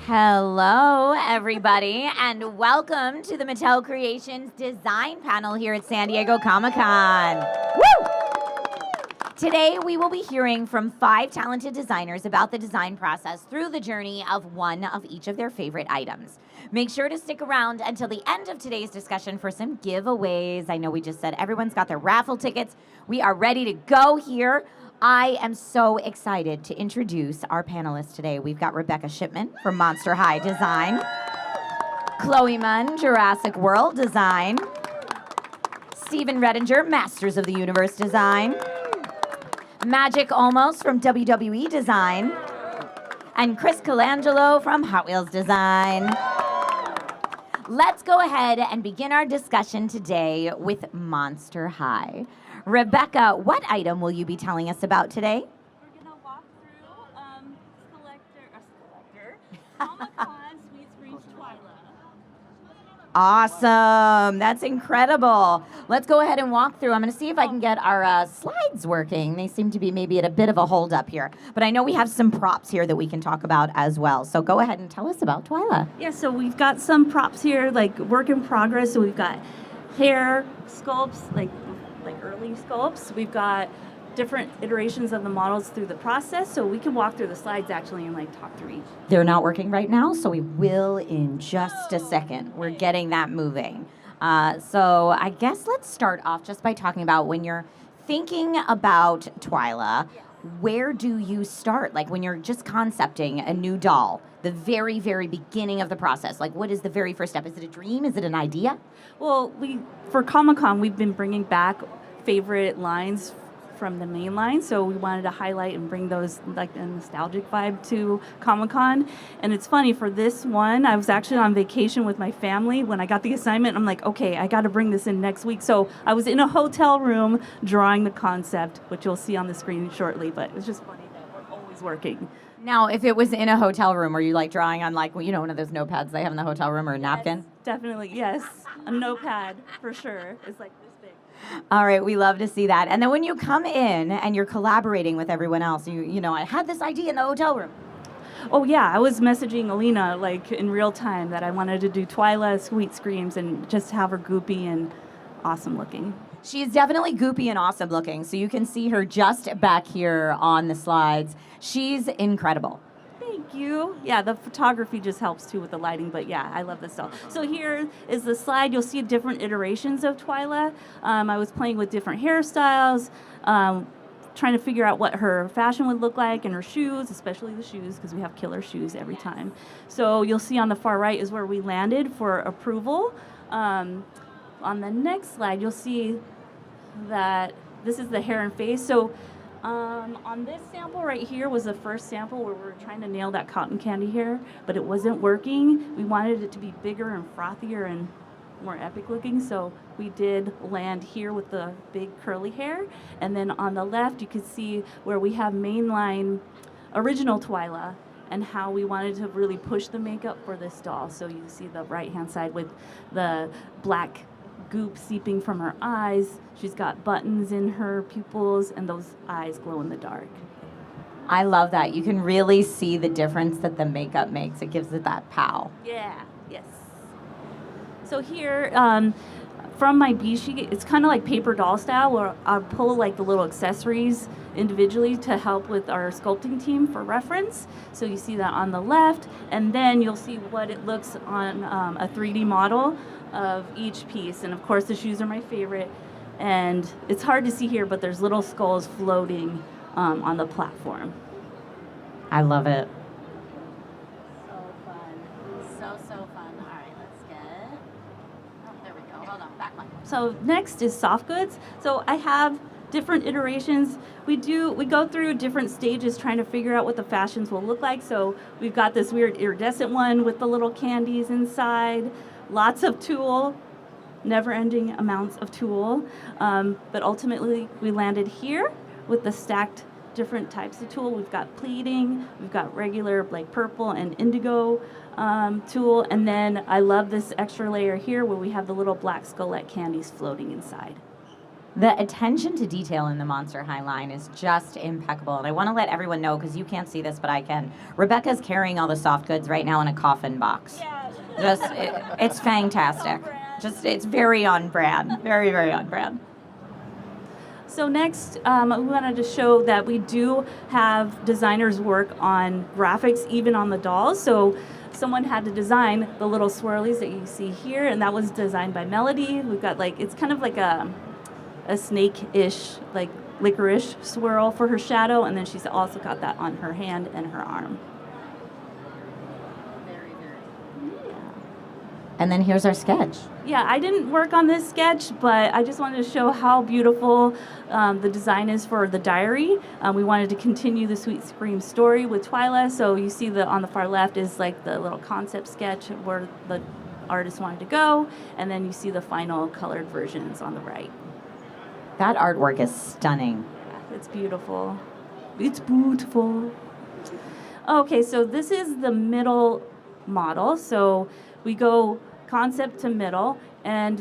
Hello, everybody, and welcome to the Mattel Creations Design Panel here at San Diego Comic-Con. Woo! Today, we will be hearing from 5 talented designers about the design process through the journey of one of each of their favorite items. Make sure to stick around until the end of today's discussion for some giveaways. I know we just said everyone's got their raffle tickets. We are ready to go here. I am so excited to introduce our panelists today. We've got Rebecca Shipman from Monster High Design, Chloe Munn, Jurassic World Design, Stephen Redinger, Masters of the Universe Design, Magic Olmos from WWE Design, and Chris Colangelo from Hot Wheels Design. Let's go ahead and begin our discussion today with Monster High. Rebecca, what item will you be telling us about today? We're going to walk through Collector, Comic-Con Sweet Screens Twyla. Awesome. That's incredible. Let's go ahead and walk through. I'm going to see if I can get our slides working. They seem to be maybe at a bit of a hold up here. But I know we have some props here that we can talk about as well. So go ahead and tell us about Twyla. Yeah, so we've got some props here, like work in progress. So we've got hair sculpts, like early sculpts. We've got different iterations of the models through the process, so we can walk through the slides actually and talk through each. They're not working right now, so we will in just a second. We're getting that moving. So I guess let's start off just by talking about when you're thinking about Twyla, where do you start? Like when you're just concepting a new doll, the very, very beginning of the process, what is the very first step? Is it a dream? Is it an idea? Well, for Comic-Con, we've been bringing back favorite lines from the main line, so we wanted to highlight and bring those a nostalgic vibe to Comic-Con. And it's funny, for this one, I was actually on vacation with my family when I got the assignment. I'm like, okay, I got to bring this in next week. So I was in a hotel room drawing the concept, which you'll see on the screen shortly, but it's just funny that we're always working. Now, if it was in a hotel room, were you drawing on one of those notepads they have in the hotel room, or a napkin? Definitely, yes. A notepad, for sure. It's this big. All right, we love to see that. And then when you come in and you're collaborating with everyone else, I had this idea in the hotel room. Oh yeah, I was messaging Alina in real time that I wanted to do Twyla Sweet Screams and just have her goopy and awesome looking. She is definitely goopy and awesome looking, so you can see her just back here on the slides. She's incredible. Thank you. Yeah, the photography just helps too with the lighting, but yeah, I love this doll. So here is the slide. You'll see different iterations of Twyla. I was playing with different hairstyles, trying to figure out what her fashion would look like and her shoes, especially the shoes, because we have killer shoes every time. So you'll see on the far right is where we landed for approval. On the next slide, you'll see that this is the hair and face. So on this sample right here was the first sample where we were trying to nail that cotton candy hair, but it wasn't working. We wanted it to be bigger and frothier and more epic looking, so we did land here with the big curly hair. And then on the left, you can see where we have mainline original Twyla and how we wanted to really push the makeup for this doll. So you see the right-hand side with the black goop seeping from her eyes. She's got buttons in her pupils, and those eyes glow in the dark. I love that. You can really see the difference that the makeup makes. It gives it that pow. Yeah, yes. So here, from my B sheet, it's kind of like paper doll style, where I'll pull the little accessories individually to help with our sculpting team for reference. So you see that on the left, and then you'll see what it looks on a 3D model of each piece. And of course the shoes are my favorite, and it's hard to see here, but there's little skulls floating on the platform. I love it. So fun. So fun. All right, let's get... Oh, there we go. Hold on, back one. So next is soft goods. So I have different iterations. We go through different stages trying to figure out what the fashions will look like. So we've got this weird iridescent one with the little candies inside. Lots of tulle, never-ending amounts of tulle. But ultimately, we landed here with the stacked different types of tulle. We've got pleating, we've got regular purple and indigo tulle, and then I love this extra layer here where we have the little black Skullet candies floating inside. The attention to detail in the Monster High line is just impeccable. And I want to let everyone know, because you can't see this, but I can. Rebecca's carrying all the soft goods right now in a coffin box. It's fantastic. It's very on brand. Very, very on brand. So next, we wanted to show that we do have designers work on graphics, even on the dolls. So someone had to design the little swirlies that you see here, and that was designed by Melody. We've got it's kind of like a snake-ish, like licorice swirl for her shadow, and then she's also got that on her hand and her arm. Very, very. And then here's our sketch. Yeah, I didn't work on this sketch, but I just wanted to show how beautiful the design is for the diary. We wanted to continue the Sweet Scream story with Twyla, so you see on the far left is like the little concept sketch where the artist wanted to go, and then you see the final colored versions on the right. That artwork is stunning. It's beautiful. It's beautiful. Okay, so this is the middle model. So we go concept to middle, and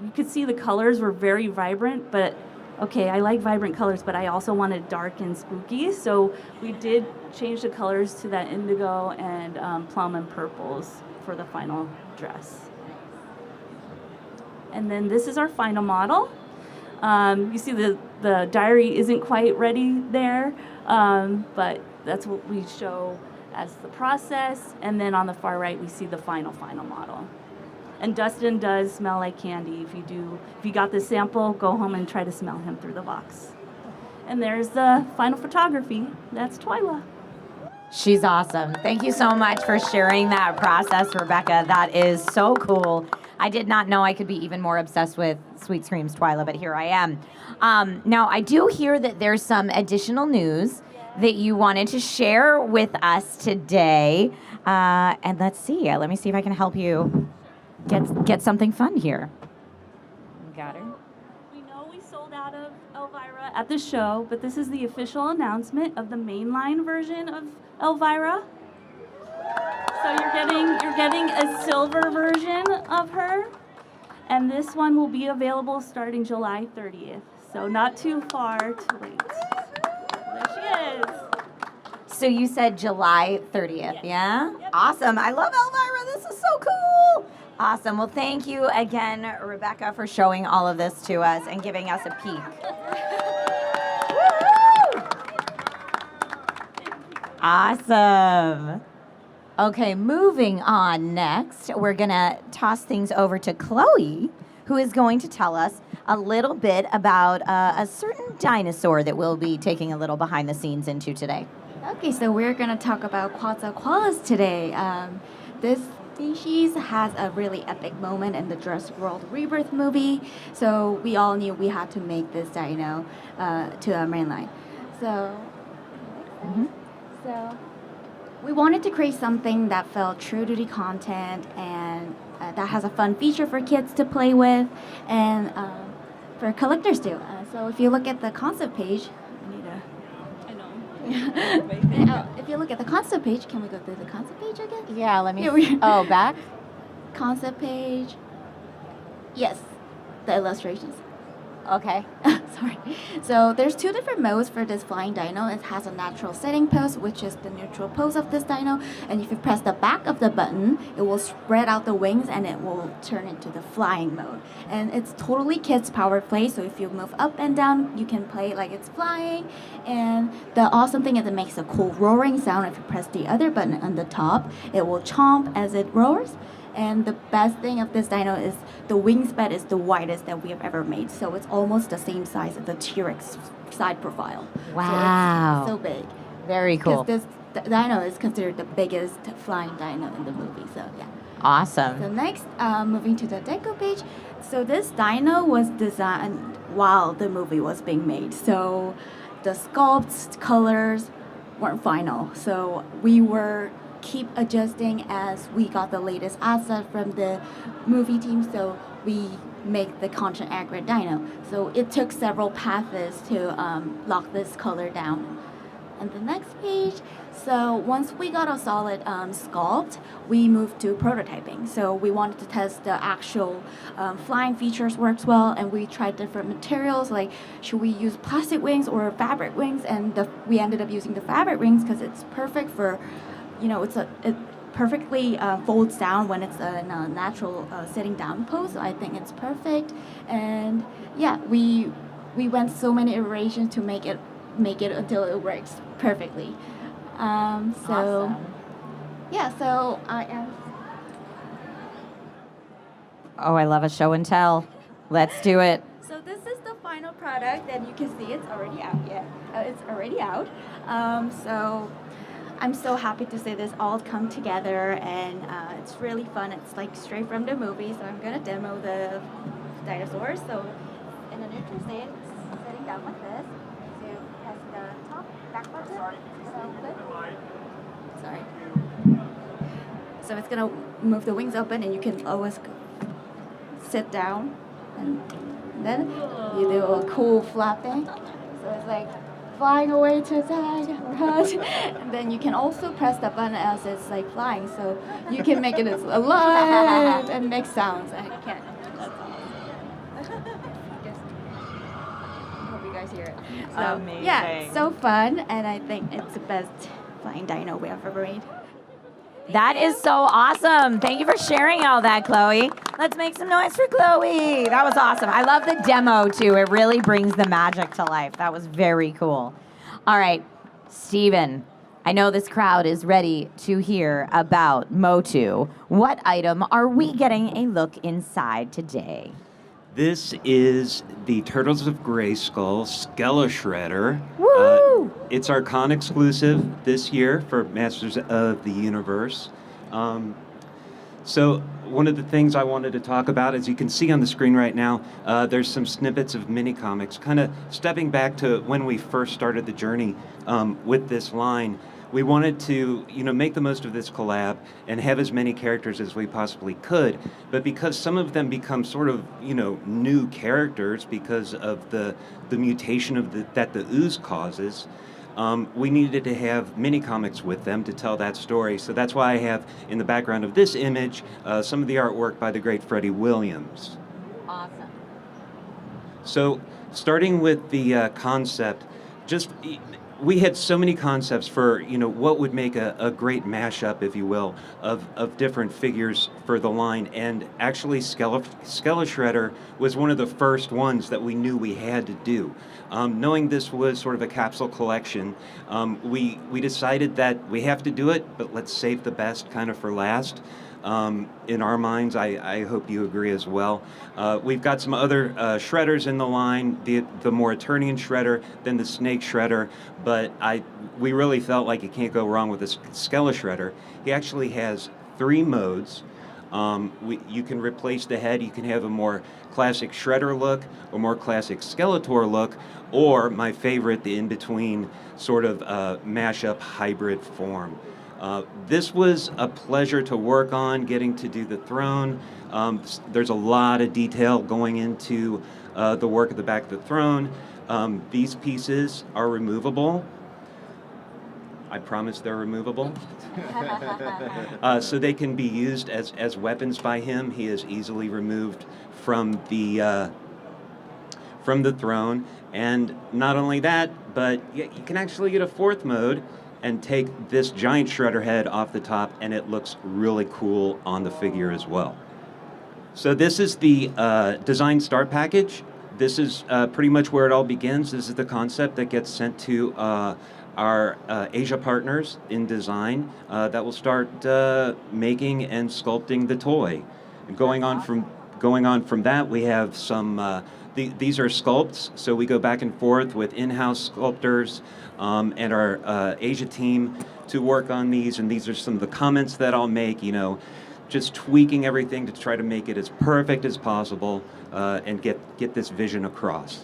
you could see the colors were very vibrant, but okay, I like vibrant colors, but I also wanted dark and spooky. So we did change the colors to that indigo and plum and purples for the final dress. And then this is our final model. You see the diary isn't quite ready there, but that's what we show as the process. And then on the far right, we see the final model. And Dustin does smell like candy. If you got the sample, go home and try to smell him through the box. And there's the final photography. That's Twyla. She's awesome. Thank you so much for sharing that process, Rebecca. That is so cool. I did not know I could be even more obsessed with Sweet Scream's Twyla, but here I am. Now, I do hear that there's some additional news that you wanted to share with us today. And let's see. Let me see if I can help you get something fun here. Got her. We know we sold out of Elvira at the show, but this is the official announcement of the mainline version of Elvira. So you're getting a silver version of her, and this one will be available starting July 30th. So not too far to wait. There she is. So you said July 30th, Yes. yeah? Yep. Awesome. I love Elvira. This is so cool. Awesome. Well, thank you again, Rebecca, for showing all of this to us and giving us a peek. Awesome. Okay, moving on next, we're going to toss things over to Chloe, who is going to tell us a little bit about a certain dinosaur that we'll be taking a little behind the scenes into today. Okay, so we're going to talk about Quetzalcoatlus today. This species has a really epic moment in the Jurassic World Rebirth movie, so we all knew we had to make this dino to our mainline. So, so we wanted to create something that felt true to the content and that has a fun feature for kids to play with and for collectors too. So if you look at the concept page, if you look at the concept page, can we go through the concept page again? Yeah, let me Here we- Oh, back? Concept page. Yes, the illustrations. Okay. Sorry. So there's two different modes for this flying dino. It has a natural setting pose, which is the neutral pose of this dino. And if you press the back of the button, it will spread out the wings and it will turn into the flying mode. And it's totally kids powered play. So if you move up and down, you can play like it's flying. And the awesome thing is it makes a cool roaring sound. If you press the other button on the top, it will chomp as it roars. And the best thing of this dino is the wingspan is the widest that we have ever made. So it's almost the same size as the T-Rex side profile. Wow. So it's so big. Very cool. Because this dino is considered the biggest flying dino in the movie. So yeah. Awesome. So next, moving to the deco page. So this dino was designed while the movie was being made. So the sculpts, colors weren't final. So we were keep adjusting as we got the latest asset from the movie team, so we make the content accurate dino. So it took several passes to lock this color down. And the next page, so once we got a solid sculpt, we moved to prototyping. So we wanted to test the actual flying features works well, and we tried different materials, like should we use plastic wings or fabric wings, and we ended up using the fabric wings because it's perfect for, it perfectly folds down when it's in a natural sitting down pose. So I think it's perfect, and yeah, we went so many iterations to make it until it works perfectly. Awesome. Yeah, so I am. Oh, I love a show and tell. Let's do it. So this is the final product, and you can see it's already out. Yeah, it's already out. So I'm so happy to say this all come together, and it's really fun. It's like straight from the movie. So I'm gonna demo the dinosaurs. So in a neutral state, it's sitting down like this. So you press the top back button. Sorry. So it's gonna move the wings open, and you can always sit down, and then you do a cool flapping. So it's like flying away to attack, right? And then you can also press the button as it's like flying, so you can make it as alive and make sounds. I can't. Hope you guys hear it. So, Amazing. yeah, it's so fun, and I think it's the best flying dino we have ever made. That is so awesome. Thank you for sharing all that, Chloe. Let's make some noise for Chloe. That was awesome. I love the demo, too. It really brings the magic to life. That was very cool. All right, Steven, I know this crowd is ready to hear about Motu. What item are we getting a look inside today? This is the Turtles of Grayskull Skele-Shredder. Woo! It's our con exclusive this year for Masters of the Universe. So one of the things I wanted to talk about, as you can see on the screen right now, there's some snippets of mini comics, kind of stepping back to when we first started the journey with this line. We wanted to, make the most of this collab and have as many characters as we possibly could. But because some of them become sort of, new characters because of the mutation that the ooze causes, we needed to have mini comics with them to tell that story. So that's why I have in the background of this image some of the artwork by the great Freddie Williams. Awesome. So starting with the concept, we had so many concepts for, what would make a great mashup, if you will, of different figures for the line. And actually, Skele-Shredder was one of the first ones that we knew we had to do. Knowing this was sort of a capsule collection, we decided that we have to do it, but let's save the best kind of for last. In our minds, I hope you agree as well. We've got some other shredders in the line, the more Eternian shredder than the snake shredder, but we really felt like you can't go wrong with the Skele-Shredder. He actually has 3 modes. You can replace the head, you can have a more classic shredder look, a more classic Skeletor look, or my favorite, the in-between sort of mashup hybrid form. This was a pleasure to work on, getting to do the throne. There's a lot of detail going into the work at the back of the throne. These pieces are removable. I promise they're removable. So they can be used as weapons by him. He is easily removed from the throne. And not only that, but you can actually get a 4th mode and take this giant shredder head off the top, and it looks really cool on the figure as well. So this is the design start package. This is pretty much where it all begins. This is the concept that gets sent to our Asia partners in design that will start making and sculpting the toy. And going on from that, we have some. These are sculpts, so we go back and forth with in-house sculptors and our Asia team to work on these. And these are some of the comments that I'll make. Just tweaking everything to try to make it as perfect as possible and get this vision across.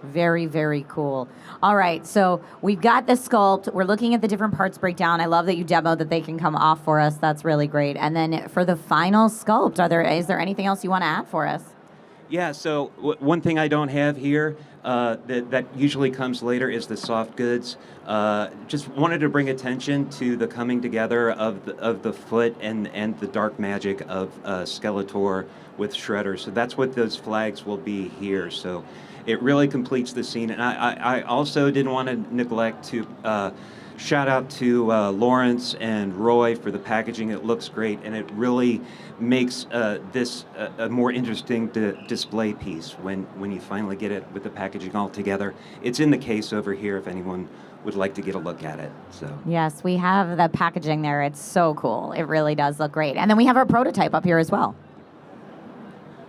Very, very cool. All right, so we've got the sculpt. We're looking at the different parts breakdown. I love that you demoed that they can come off for us. That's really great. And then for the final sculpt, is there anything else you want to add for us? Yeah, so one thing I don't have here that usually comes later is the soft goods. Just wanted to bring attention to the coming together of the foot and the dark magic of Skeletor with Shredder. So that's what those flags will be here. So it really completes the scene. And I also didn't want to neglect to shout out to Lawrence and Roy for the packaging. It looks great, and it really makes this a more interesting display piece when you finally get it with the packaging all together. It's in the case over here if anyone would like to get a look at it. So Yes, we have the packaging there. It's so cool. It really does look great. And then we have our prototype up here as well.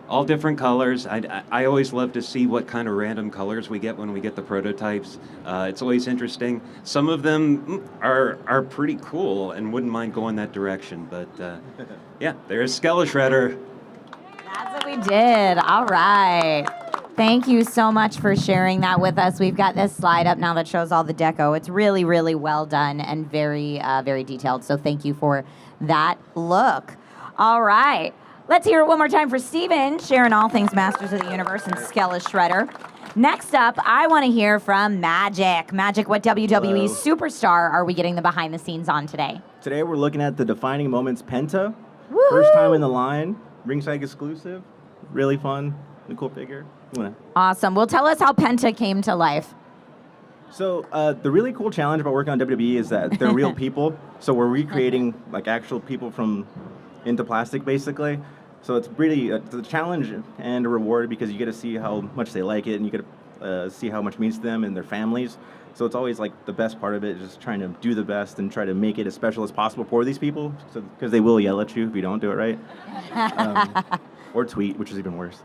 all different colors. I always love to see what kind of random colors we get when we get the prototypes. It's always interesting. Some of them are pretty cool and wouldn't mind going that direction. But yeah, there's Skele-Shredder. That's what we did. All right. Thank you so much for sharing that with us. We've got this slide up now that shows all the deco. It's really, really well done and very, very detailed. So thank you for that look. All right. Let's hear it one more time for Steven, sharing all things Masters of the Universe and Skele-Shredder. Next up, I want to hear from Magic. Magic, what WWE superstar are we getting the behind the scenes on today? Today we're looking at the Defining Moments Penta. Woo-hoo! First time in the line, ringside exclusive. Really fun, a cool figure. Awesome. Well, tell us how Penta came to life. So the really cool challenge about working on WWE is that they're real people. So we're recreating like actual people into plastic, basically. So it's really it's a challenge and a reward because you get to see how much they like it and you get to see how much it means to them and their families. So it's always like the best part of it, just trying to do the best and try to make it as special as possible for these people, because they will yell at you if you don't do it right, or tweet, which is even worse.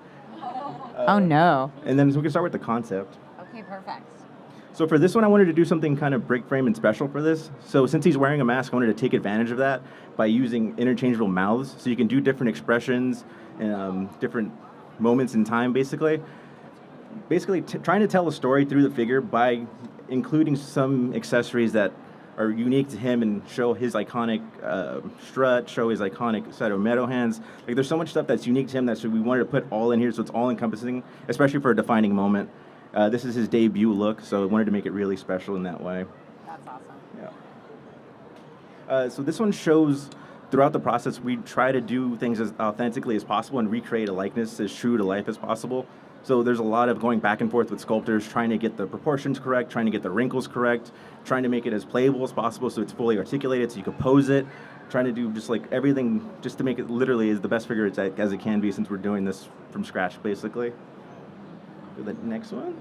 Oh no. And then we can start with the concept. Okay, perfect. So for this one, I wanted to do something kind of break frame and special for this. So since he's wearing a mask, I wanted to take advantage of that by using interchangeable mouths. So you can do different expressions and different moments in time, basically. Basically, trying to tell a story through the figure by including some accessories that are unique to him and show his iconic strut, show his iconic set of meadow hands. Like, there's so much stuff that's unique to him that we wanted to put all in here, so it's all encompassing, especially for a defining moment. This is his debut look, so I wanted to make it really special in that way. That's awesome. Yeah. So this one shows throughout the process we try to do things as authentically as possible and recreate a likeness as true to life as possible. So there's a lot of going back and forth with sculptors, trying to get the proportions correct, trying to get the wrinkles correct, trying to make it as playable as possible so it's fully articulated so you can pose it, trying to do just like everything just to make it literally as the best figure as it can be since we're doing this from scratch, basically. Do the next one.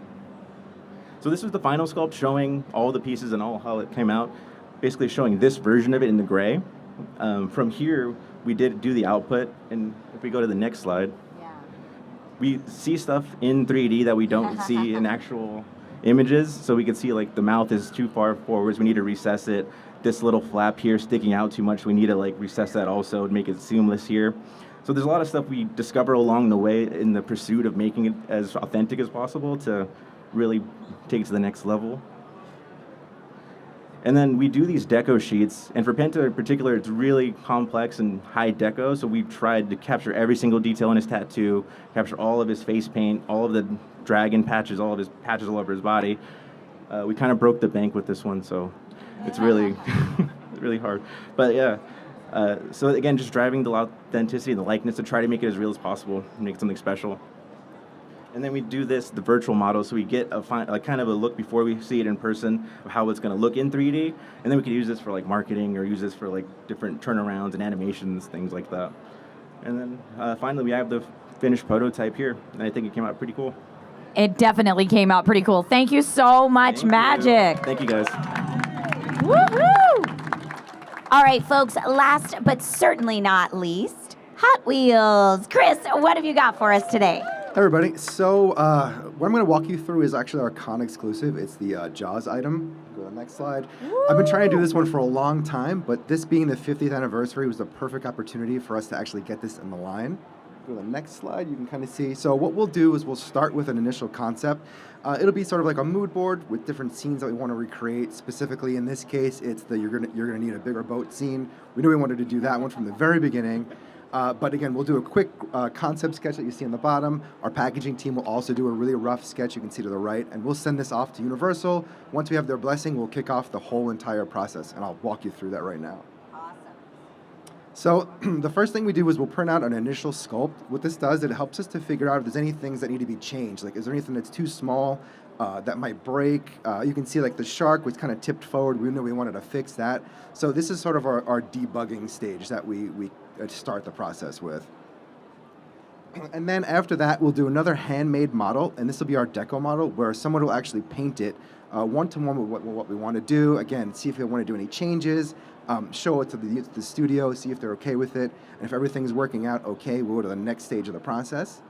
So this was the final sculpt showing all the pieces and all how it came out, basically showing this version of it in the gray. From here, we did do the output, and if we go to the next slide, we see stuff in 3D that we don't see in actual images. So we can see like the mouth is too far forwards. We need to recess it. This little flap here sticking out too much. We need to like recess that also and make it seamless here. So there's a lot of stuff we discover along the way in the pursuit of making it as authentic as possible to really take it to the next level. And then we do these deco sheets, and for Penta in particular, it's really complex and high deco, so we've tried to capture every single detail in his tattoo, capture all of his face paint, all of the dragon patches, all of his patches all over his body. We kind of broke the bank with this one, so it's really, really hard. But yeah, so again, just driving the authenticity and the likeness to try to make it as real as possible, make it something special. And then we do the virtual model, so we get a kind of a look before we see it in person of how it's going to look in 3D, and then we can use this for like marketing or use this for like different turnarounds and animations, things like that. And then finally, we have the finished prototype here, and I think it came out pretty cool. It definitely came out pretty cool. Thank you so much, Magic. Thank you, guys. Woohoo! All right, folks, last but certainly not least, Hot Wheels. Chris, what have you got for us today? Hey everybody, so what I'm going to walk you through is actually our con exclusive. It's the Jaws item. Go to the next slide. Woo! I've been trying to do this one for a long time, but this being the 50th anniversary was the perfect opportunity for us to actually get this in the line. Go to the next slide, you can kind of see. So what we'll do is we'll start with an initial concept. It'll be sort of like a mood board with different scenes that we want to recreate. Specifically in this case, it's the you're gonna need a bigger boat scene. We knew we wanted to do that one from the very beginning. But again, we'll do a quick concept sketch that you see on the bottom. Our packaging team will also do a really rough sketch you can see to the right, and we'll send this off to Universal. Once we have their blessing, we'll kick off the whole entire process, and I'll walk you through that right now. So the first thing we do is we'll print out an initial sculpt. What this does, it helps us to figure out if there's any things that need to be changed. Like, is there anything that's too small that might break? You can see like the shark was kind of tipped forward. We knew we wanted to fix that. So this is sort of our debugging stage that we start the process with. And then after that, we'll do another handmade model, and this will be our deco model, where someone will actually paint it one-to-one with what we want to do. Again, see if they want to do any changes, show it to the studio, see if they're okay with it, and if everything's working out okay, we'll go to the next stage of the process.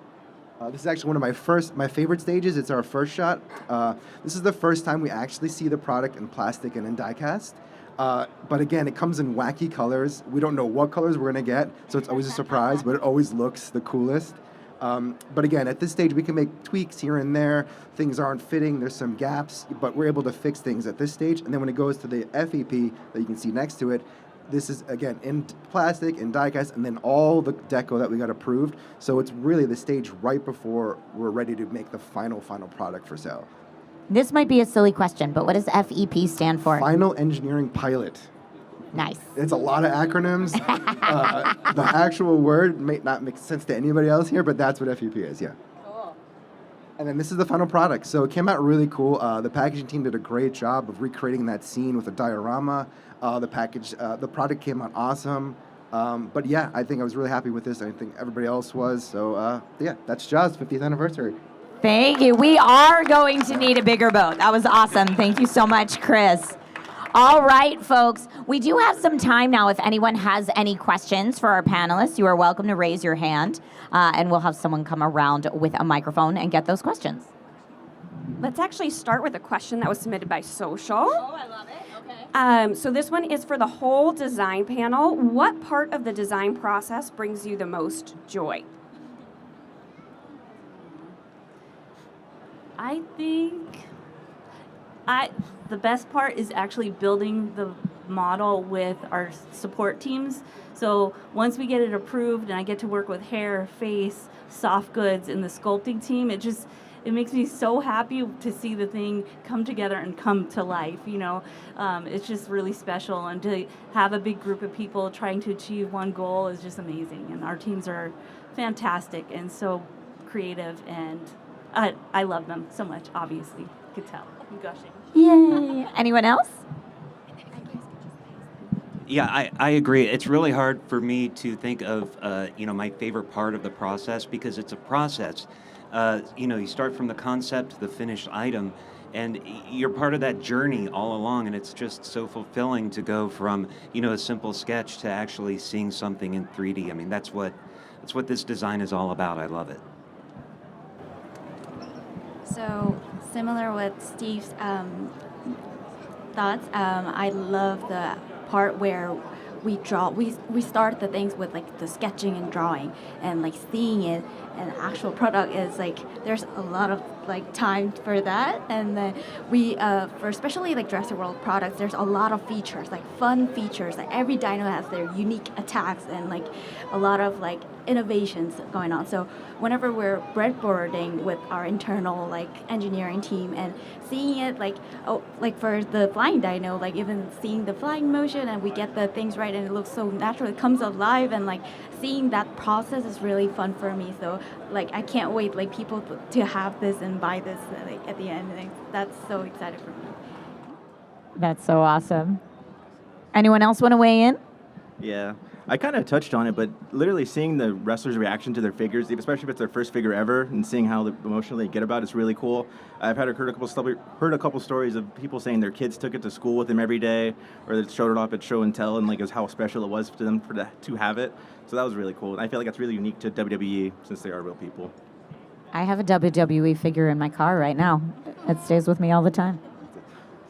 This is actually one of my favorite stages. It's our first shot. This is the first time we actually see the product in plastic and in die-cast. But again, it comes in wacky colors. We don't know what colors we're going to get, so it's always a surprise, but it always looks the coolest. But again, at this stage, we can make tweaks here and there. Things aren't fitting. There's some gaps, but we're able to fix things at this stage. And then when it goes to the FEP that you can see next to it, this is, again, in plastic, in die-cast, and then all the deco that we got approved. So it's really the stage right before we're ready to make the final product for sale. This might be a silly question, but what does FEP stand for? Final Engineering Pilot. Nice. It's a lot of acronyms. The actual word may not make sense to anybody else here, but that's what FEP is, yeah. Cool. And then this is the final product. So it came out really cool. The packaging team did a great job of recreating that scene with a diorama. The product came out awesome. But yeah, I think I was really happy with this. I think everybody else was. So yeah, that's Jaws' 50th anniversary. Thank you. We are going to need a bigger boat. That was awesome. Thank you so much, Chris. All right, folks. We do have some time now. If anyone has any questions for our panelists, you are welcome to raise your hand, and we'll have someone come around with a microphone and get those questions. Let's actually start with a question that was submitted by social. Oh, I love it. Okay. So this one is for the whole design panel. What part of the design process brings you the most joy? I think the best part is actually building the model with our support teams. So once we get it approved and I get to work with hair, face, soft goods, and the sculpting team, it makes me so happy to see the thing come together and come to life, you know. It's just really special, and to have a big group of people trying to achieve one goal is just amazing. And our teams are fantastic and so creative, and I love them so much, obviously. You could tell. I'm gushing. Yay. Anyone else? Yeah, I agree. It's really hard for me to think of, my favorite part of the process, because it's a process. You start from the concept to the finished item, and you're part of that journey all along, and it's just so fulfilling to go from, a simple sketch to actually seeing something in 3D. I mean, that's what this design is all about. I love it. So similar with Steve's thoughts, I love the part where we draw. We start the things with like the sketching and drawing, and like seeing it, and actual product is like there's a lot of like time for that. And then we for especially like Jurassic World products, there's a lot of features, like fun features. Like every dino has their unique attacks and like a lot of like innovations going on. So whenever we're breadboarding with our internal like engineering team and seeing it like for the flying dino, like even seeing the flying motion and we get the things right and it looks so natural, it comes alive, and like seeing that process is really fun for me. So like I can't wait like people to have this and buy this like at the end. Like, that's so exciting for me. That's so awesome. Anyone else want to weigh in? Yeah, I kind of touched on it, but literally seeing the wrestlers' reaction to their figures, especially if it's their first figure ever, and seeing how emotional they get about it is really cool. I've heard a couple stories of people saying their kids took it to school with them every day, or they showed it off at show and tell, and like how special it was to them to have it. So that was really cool. And I feel like that's really unique to WWE since they are real people. I have a WWE figure in my car right now. It stays with me all the time.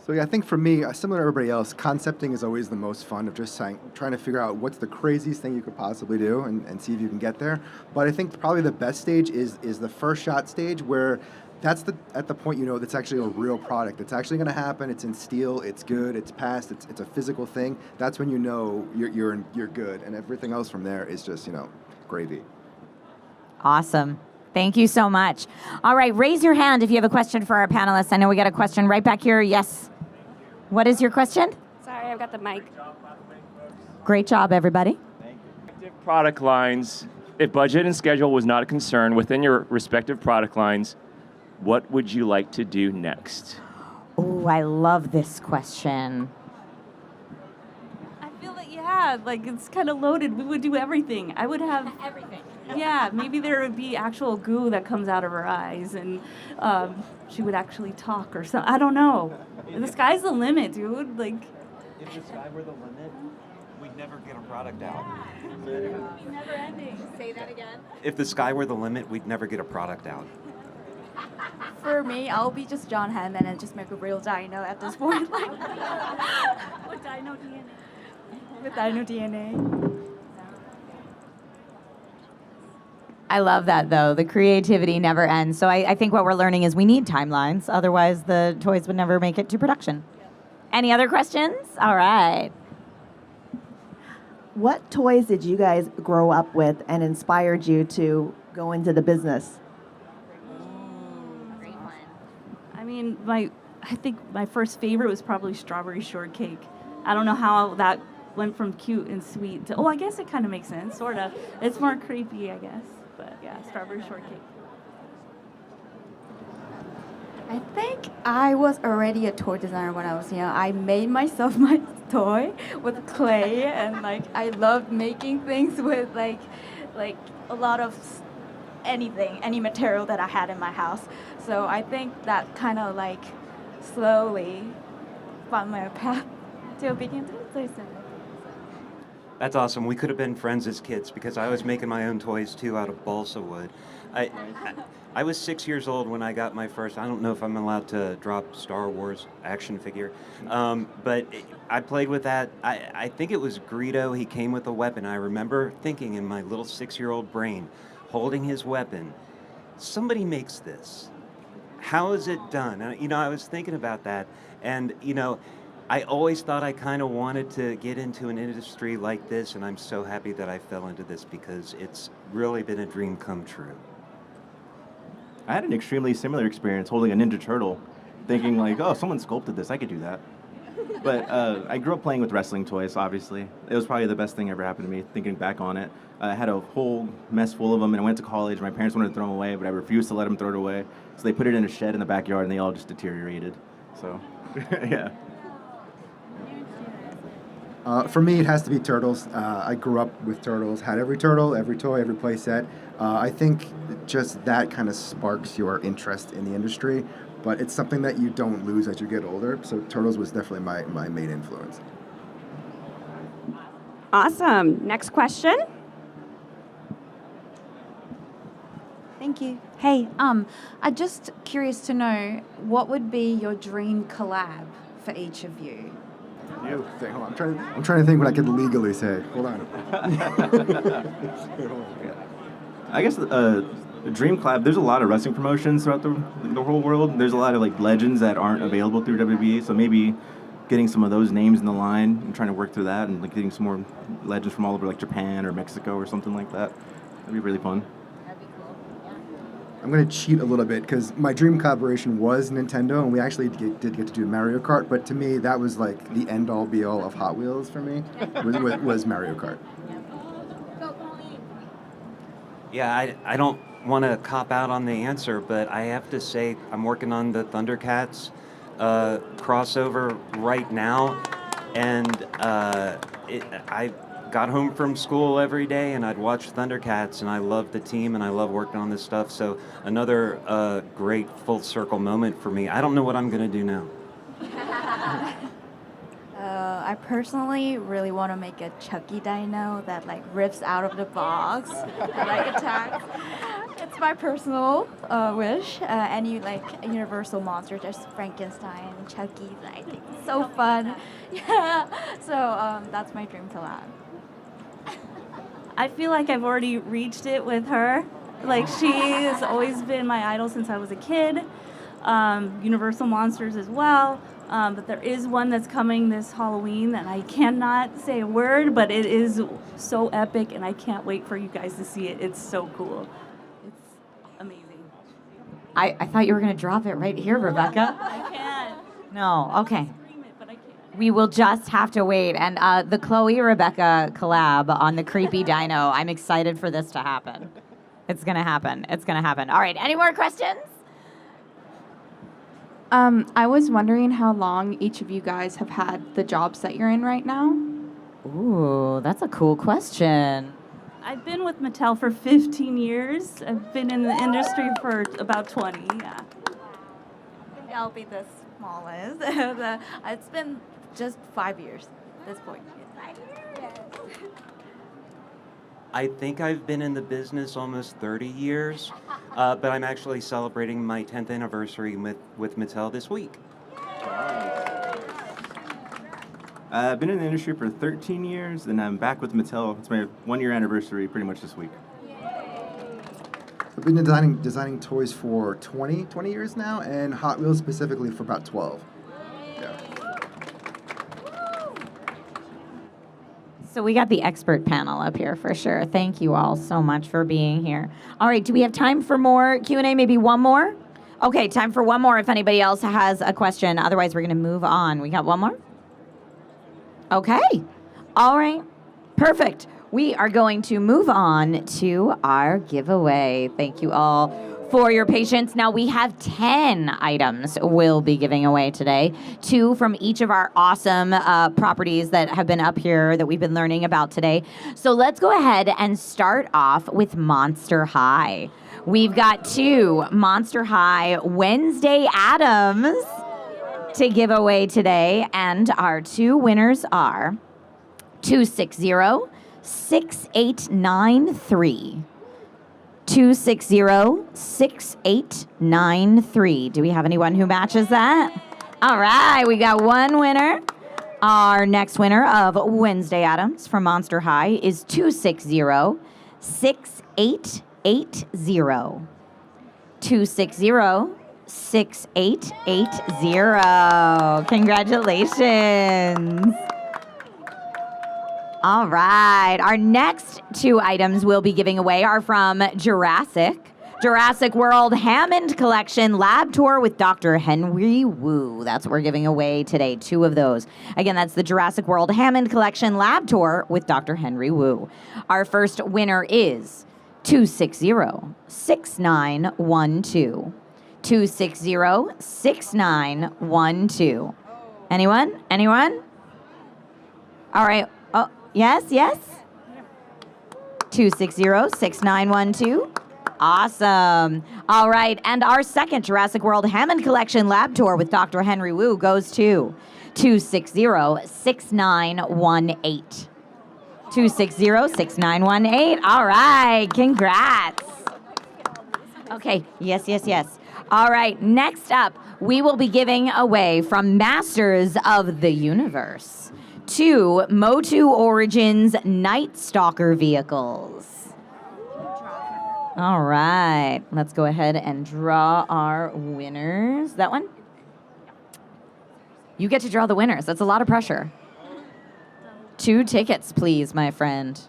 So yeah, I think for me, similar to everybody else, concepting is always the most fun, of just trying to figure out what's the craziest thing you could possibly do and see if you can get there. But I think probably the best stage is the first shot stage, where that's at the point that's actually a real product. It's actually going to happen. It's in steel. It's good. It's passed. It's a physical thing. That's when you're good, and everything else from there is just gravy. Awesome. Thank you so much. All right, raise your hand if you have a question for our panelists. I know we got a question right back here. Yes. What is your question? Sorry, I've got the mic. Great job, everybody. Product lines, if budget and schedule was not a concern within your respective product lines, what would you like to do next? Oh, I love this question. I feel like it's kind of loaded. We would do everything. I would have Everything. Yeah, maybe there would be actual goo that comes out of her eyes, and she would actually talk or something. I don't know. The sky's the limit, dude. Like, If the sky were the limit, we'd never get a product out. Never ending. Say that again. If the sky were the limit, we'd never get a product out. For me, I'll be just John Hammond and just make a real dino at this point. with dino DNA. With dino DNA. I love that, though. The creativity never ends. So I think what we're learning is we need timelines. Otherwise, the toys would never make it to production. Any other questions? All right. What toys did you guys grow up with and inspired you to go into the business? Great one. I mean, I think my first favorite was probably strawberry shortcake. I don't know how that went from cute and sweet to, I guess it kind of makes sense, sort of. It's more creepy, I guess. But yeah, strawberry shortcake. I think I was already a toy designer when I was young. I made myself my toy with clay, and I loved making things with like a lot of anything, any material that I had in my house. So I think that kind of slowly found my path to being into toy design. That's awesome. We could have been friends as kids because I was making my own toys too out of balsa wood. I was 6 years old when I got my first, I don't know if I'm allowed to drop Star Wars action figure, but I played with that. I think it was Greedo. He came with a weapon. I remember thinking in my little 6-year-old brain, holding his weapon, somebody makes this. How is it done? I was thinking about that, and, I always thought I kind of wanted to get into an industry like this, and I'm so happy that I fell into this because it's really been a dream come true. I had an extremely similar experience holding a Ninja Turtle, thinking someone sculpted this, I could do that. But I grew up playing with wrestling toys, obviously. It was probably the best thing ever happened to me, thinking back on it. I had a whole mess full of them, and I went to college. My parents wanted to throw them away, but I refused to let them throw it away. So they put it in a shed in the backyard, and they all just deteriorated. So, yeah. For me, it has to be turtles. I grew up with turtles, had every turtle, every toy, every play set. I think just that kind of sparks your interest in the industry, but it's something that you don't lose as you get older. So turtles was definitely my main influence. Awesome. Next question. Thank you. Hey, I'm just curious to know what would be your dream collab for each of you? Hold on. I'm trying to think what I could legally say. Hold on. I guess the Dream Collab, there's a lot of wrestling promotions throughout the whole world. There's a lot of legends that aren't available through WWE, so maybe getting some of those names in the line and trying to work through that and getting some more legends from all over Japan or Mexico or something like that. That'd be really fun. I'm going to cheat a little bit because my dream collaboration was Nintendo, and we actually did get to do Mario Kart, but to me, that was the end-all, be-all of Hot Wheels for me, was Mario Kart. Yeah, I don't want to cop out on the answer, but I have to say I'm working on the Thundercats crossover right now, and I got home from school every day and I'd watch Thundercats, and I love the team and I love working on this stuff. So another great full circle moment for me. I don't know what I'm going to do now. I personally really want to make a Chucky dino that rips out of the box, that attacks. It's my personal wish. Any Universal monster, just Frankenstein, Chucky, I think it's so fun. Yeah. So that's my dream collab. I feel like I've already reached it with her. Like, she has always been my idol since I was a kid. Universal Monsters as well. But there is one that's coming this Halloween that I cannot say a word, but it is so epic, and I can't wait for you guys to see it. It's so cool. It's amazing. I thought you were going to drop it right here, Rebecca. I can't. No, okay. Scream it, but I can't. We will just have to wait. And the Chloe-Rebecca collab on the Creepy Dino, I'm excited for this to happen. It's going to happen. It's going to happen. All right, any more questions? I was wondering how long each of you guys have had the jobs that you're in right now. Ooh, that's a cool question. I've been with Mattel for 15 years. I've been in the industry for about 20, yeah. I'll be the smallest. It's been just 5 years at this point. I think I've been in the business almost 30 years, but I'm actually celebrating my 10th anniversary with Mattel this week. I've been in the industry for 13 years, and I'm back with Mattel. It's my 1-year anniversary pretty much this week. I've been designing toys for 20 years now, and Hot Wheels specifically for about 12. Yeah. So we got the expert panel up here for sure. Thank you all so much for being here. All right, do we have time for more Q&A? Maybe one more? Okay, time for one more if anybody else has a question. Otherwise, we're going to move on. We got one more? Okay. All right. Perfect. We are going to move on to our giveaway. Thank you all for your patience. Now, we have 10 items we'll be giving away today, 2 from each of our awesome properties that have been up here that we've been learning about today. So let's go ahead and start off with Monster High. We've got 2 Monster High Wednesday Addams to give away today, and our 2 winners are 260-6893. 260-6893. Do we have anyone who matches that? All right, we got 1 winner. Our next winner of Wednesday Addams from Monster High is 260-6880. 260-6880. Congratulations. All right. Our next 2 items we'll be giving away are from Jurassic World Hammond Collection Lab Tour with Dr. Henry Wu. That's what we're giving away today, 2 of those. Again, that's the Jurassic World Hammond Collection Lab Tour with Dr. Henry Wu. Our first winner is 260-6912. 260-6912. Anyone? All right. Oh, yes. 260-6912. Awesome. All right. And our second Jurassic World Hammond Collection Lab Tour with Dr. Henry Wu goes to 260-6918. 260-6918. All right. Congrats. Okay. Yes. All right. Next up, we will be giving away from Masters of the Universe 2 Motu Origins Night Stalker vehicles. All right. Let's go ahead and draw our winners. That one? You get to draw the winners. That's a lot of pressure. 2 tickets, please, my friend.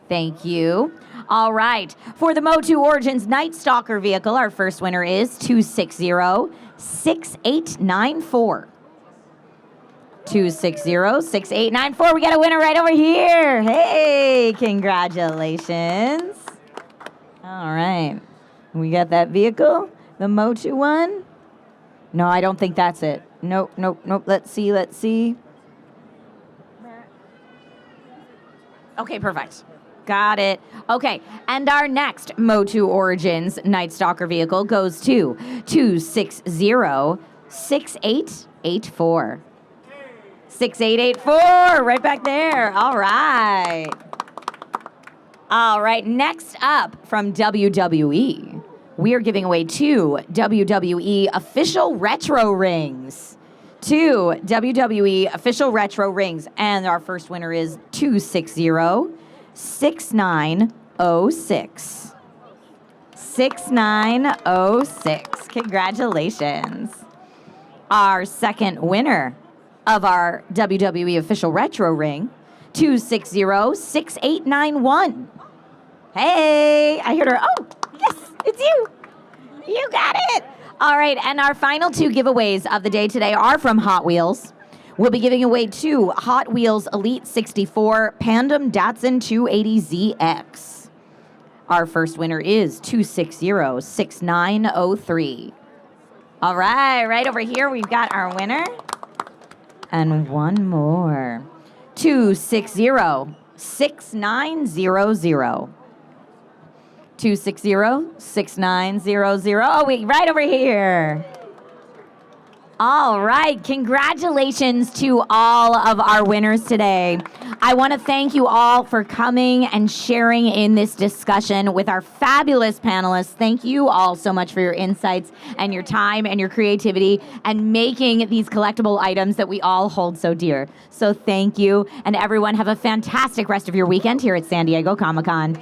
Thank you. All right. For the Motu Origins Night Stalker vehicle, our first winner is 260-6894. 260-6894. We got a winner right over here. Hey, congratulations. All right. We got that vehicle, the Motu one. No, I don't think that's it. Nope. Let's see. Okay, perfect. Got it. Okay, and our next Motu Origins Night Stalker vehicle goes to 260-6884. 6884, right back there. All right. Next up from WWE, we are giving away 2 WWE official retro rings. 2 WWE official retro rings. And our first winner is 260-6906. 6906. Congratulations. Our second winner of our WWE official retro ring, 2606891. Hey, I heard her. Oh, yes, it's you. You got it. All right, and our final two giveaways of the day today are from Hot Wheels. We'll be giving away 2 Hot Wheels Elite 64 Pandem Datsun 280ZX. Our first winner is 2606903. All right over here we've got our winner. And one more. 2606900. 2606900. Oh, wait, right over here. All right, congratulations to all of our winners today. I want to thank you all for coming and sharing in this discussion with our fabulous panelists. Thank you all so much for your insights and your time and your creativity and making these collectible items that we all hold so dear. So thank you, and everyone have a fantastic rest of your weekend here at San Diego Comic-Con.